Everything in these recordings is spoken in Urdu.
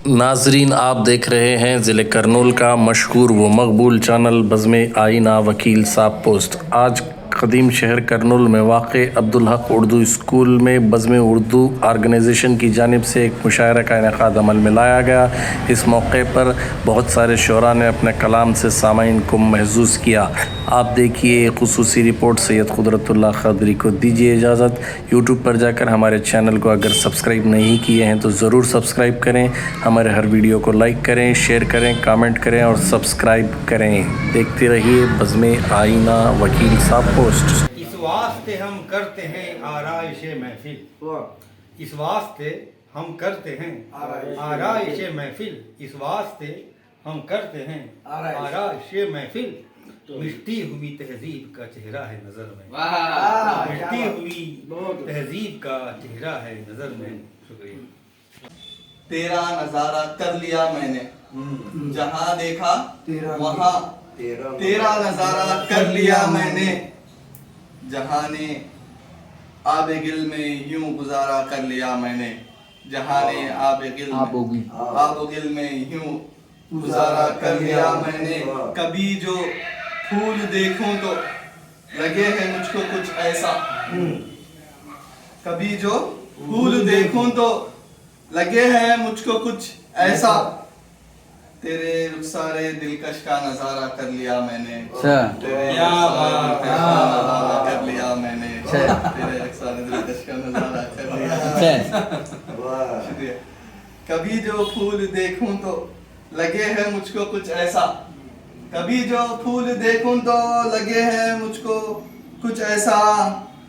ناظرین، آپ دیکھ رہے ہیں ضلع کرنول کا مشہور و مقبول چینل بزم آئینہ وکیل صاحب پوسٹ۔ آج قدیم شہر کرنول میں واقع عبدالحق اردو اسکول میں بزم اردو آرگنائزیشن کی جانب سے ایک مشاعرہ کا انعقاد عمل میں لایا گیا۔ اس موقع پر بہت سارے شعراء نے اپنے کلام سے سامعین کو محظوظ کیا۔ آپ دیکھیے ایک خصوصی رپورٹ۔ سید قدرت اللہ قادری کو دیجیے اجازت۔ یوٹیوب پر جا کر ہمارے چینل کو اگر سبسکرائب نہیں کیے ہیں تو ضرور سبسکرائب کریں، ہمارے ہر ویڈیو کو لائک کریں، شیئر کریں، کامنٹ کریں اور سبسکرائب کریں۔ دیکھتے رہیے بزم آئینہ وکیل صاحب پوسٹ۔ اس واسطے ہم کرتے ہیں آرائش محفل، اس واسطے ہم کرتے ہیں آرائش محفل، اس واسطے ہم کرتے ہیں آرائش محفل۔ مٹی ہوئی تہذیب کا چہرہ ہے نظر میں، مٹی ہوئی تہذیب کا چہرہ ہے نظر میں۔ شکریہ۔ تیرا نظارہ کر لیا میں نے، جہاں دیکھا وہاں تیرا نظارہ کر لیا میں نے، جہاں نے آب گل میں یوں گزارا کر لیا میں نے، جہاں نے آب گل میں یوں گزارا کر لیا میں نے۔ کبھی جو پھول دیکھوں تو لگے ہے مجھ کو کچھ ایسا، کبھی جو پھول دیکھوں تو لگے ہے مجھ کو کچھ ایسا، تیرے رخسار دلکش کا نظارہ کر لیا میں نے، تیرے رخسار دلکش کا نظارہ کر لیا میں نے، تیرے رخسار دلکش کا نظارہ کر لیا۔ شکریہ۔ کبھی جو پھول دیکھوں تو لگے ہے مجھ کو کچھ ایسا، کبھی جو پھول دیکھوں تو لگے ہے مجھ کو کچھ ایسا،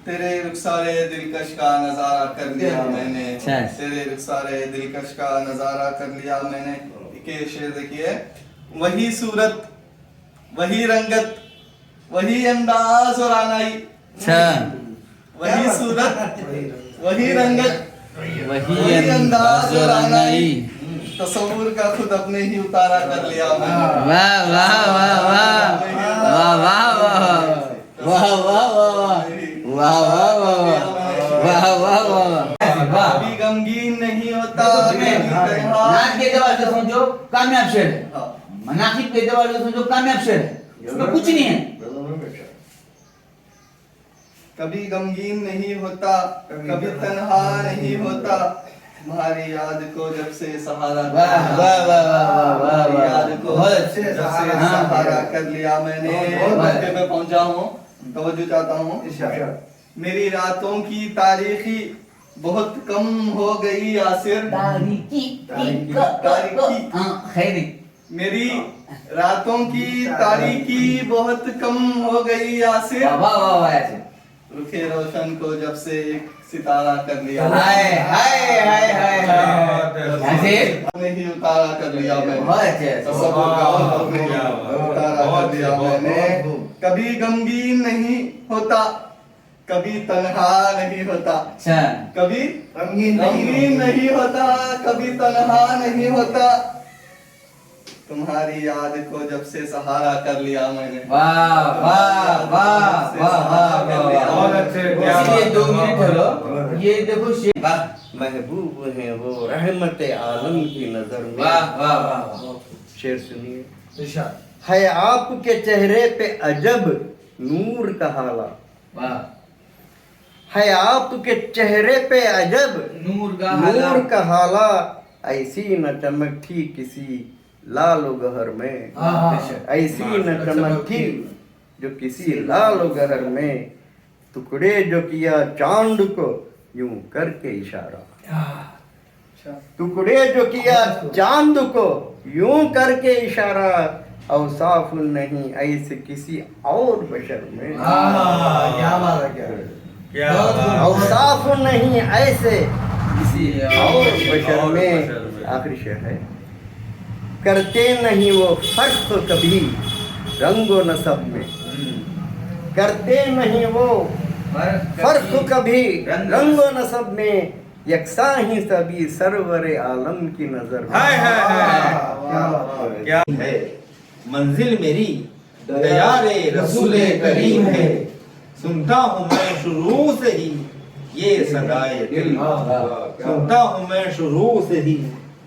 تیرے رخسار دلکش کا نظارہ کر لیا میں نے، تیرے رخسار دلکش کا نظارہ کر لیا میں نے۔ کہ شعر دیکھیے، وہی صورت وہی رنگت وہی انداز اور آنائی، وہی صورت وہی رنگت وہی انداز اور آنائی، تصور کا خود اپنے ہی اتارا کر لیا میں نے۔ واہ واہ واہ واہ واہ واہ واہ واہ واہ واہ واہ واہ۔ کبھی غمگین نہیں ہوتا، ناچ کے اعتبار سے سمجھو کامیاب شعر ہے، مناقب کے اعتبار سے سمجھو کامیاب شعر ہے، اس میں کچھ نہیں ہے۔ کبھی غمگین نہیں ہوتا، کبھی تنہا نہیں ہوتا، تمہاری یاد کو جب سے سہارا کر لیا میں نے۔ موقع پہ پہنچا ہوں، توجہ چاہتا ہوں۔ میری راتوں کی تاریخی بہت کم ہو گئی یاسر، میری راتوں کی تاریخی بہت کم ہو گئی یاسر، رخے روشن کو جب سے ایک ستارہ کر لیا، نہیں اتارا کر لیا میں نے، تصور کا اتارا کر لیا میں نے۔ کبھی غمگین نہیں ہوتا، کبھی تنہا نہیں ہوتا، کبھی غمگین نہیں ہوتا، کبھی تنہا نہیں ہوتا، تمہاری یاد کو جب سے سہارا کر لیا میں نے۔ واہ واہ واہ واہ بہت اچھے۔ یہ 2 منٹ ہلو، یہ دیکھو شعر محبوب ہیں وہ رحمت عالم کی نظر میں۔ واہ واہ واہ۔ شعر سنیے۔ ہے آپ کے چہرے پہ عجب نور کا حالہ، واہ۔ ہے آپ کے چہرے پہ عجب نور کا حالہ، ایسی نہ چمک تھی کسی لال و گہر میں، ایسی نہ چمک تھی جو کسی لال و گہر میں، ٹکڑے جو کیا چاند کو یوں کر کے اشارہ، ٹکڑے جو کیا چاند کو یوں کر کے اشارہ، اوصاف نہیں ایسے کسی اور بشر میں، اوصاف نہیں ایسے کسی اور بشر میں۔ آخری شعر ہے، کرتے نہیں وہ فرق کبھی رنگ و نسب میں، کرتے نہیں وہ فرق کبھی رنگ و نسب میں، یکساں ہی سبھی سرور عالم کی نظر میں۔ کیا ہے منزل میری دیار رسول کریم ہے، سنتا ہوں میں شروع سے ہی یہ صدائے دل، سنتا ہوں میں شروع سے ہی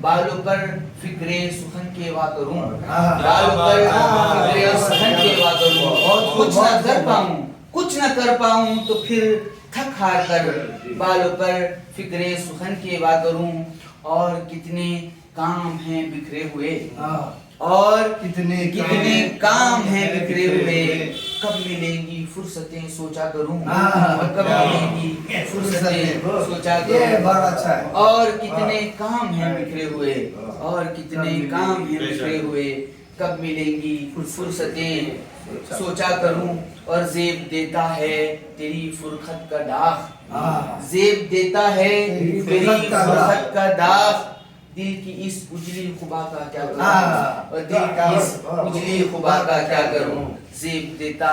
بالوں پر فکرے سخن کے وا کروں بالوں پر فکرے سخن کے وا کروں کچھ نہ کر پاؤں تو پھر تھک ہار کر بالوں پر فکرے سخن کے وا کروں اور کتنے کام ہیں بکھرے ہوئے اور کتنے کام ہیں بکھرے ہوئے کب ملیں گی فرصتیں سوچا کروں اور کب ملیں گی فرصتیں سوچا کروں اور کتنے کام ہیں بکھرے ہوئے اور کتنے کام ہیں بکھرے ہوئے کب ملیں گی فرصتیں سوچا کروں اور زیب دیتا ہے تیری فرقت کا داغ زیب دیتا ہے تیری فرقت کا داغ دل کی اس اجلی خبا کا کیا کروں اور دل کی اس اجلی خبا کا کیا کروں زیب دیتا